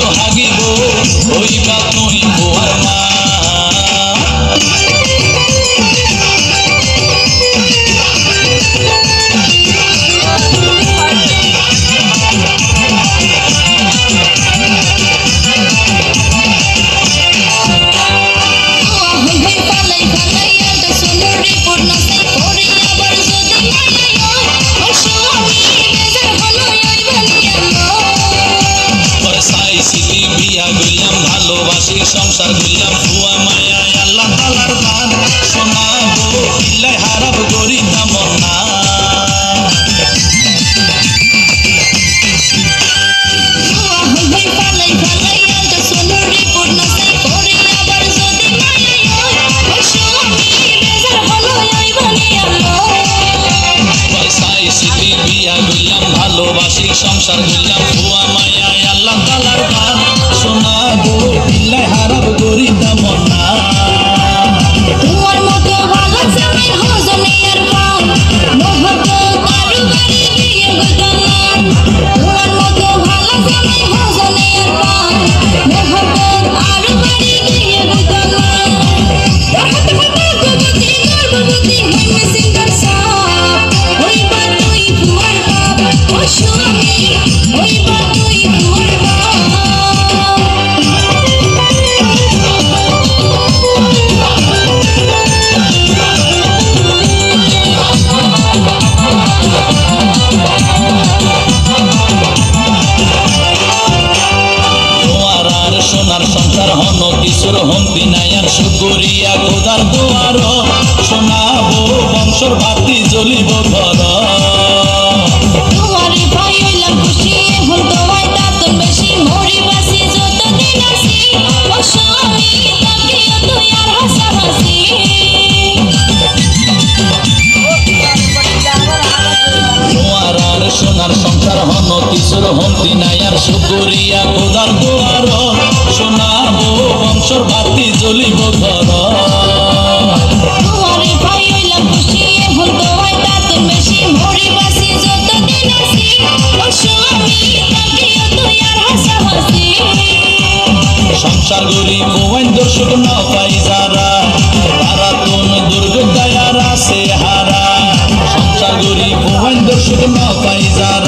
হাগিব হইবা তুই বুয়ার মা ভালোবাসি সংসার গইলাম ফুয়া মায়া আল্লাহ তাআলার দান শোনাবো ইল্লাই হারাব গরিব দামন না বিয়া গইলাম ভালোবাসি সংসার গইলাম ফুয়া মায়া আল্লাহ তাআলার দান শোনাবো ইল্লাই হারাব গরিব দামন না তোমার মতো ভালো জামাই হজনে আর পাও মোহব্বত আরো বাড়ি দিয়ে গজান তোমার মতো ভালো জামাই হজনে আর পাও মোহব্বত আরো বাড়ি দিয়ে গজান রহমত হতে গগতি গর্ভবতী হইবে সিঙ্গার সাপ হইবা তুই ফুয়ার বাপ ও স্বামী হইবা তুই ফুয়ার বাপ সোনার সংসার হন কিশোর হন বিনায়ার সুকরিয়া খোদার দুয়ার শোনাবো বংশর ভাতি জ্বলিব ঘর তোমার ভাই হইলাম খুশি হল তোমায় তাতন বেশি মরি বাসি যতদিন আসি ও স্বামী তাকিও তুই আর হাসাহাসি তোমার আর সোনার সংসার হন কিশোর হন বিনায়ার সুকরিয়া খোদার দুয়ার শোনাবো বংশর ভাতি জ্বলিব ঘর তোমার ভাই হইলাম খুশি হল তোমায় তাতন বেশি মরি বাসি যতদিন আসি ও স্বামী তাকিও তুই আর হাসাহাসি সংসার গরি মোবাইল দর্শক না পাই যারা তারা তোন দুর্গ দয়ার আছে হারা সংসার গরি মোবাইল দর্শক না পাই যারা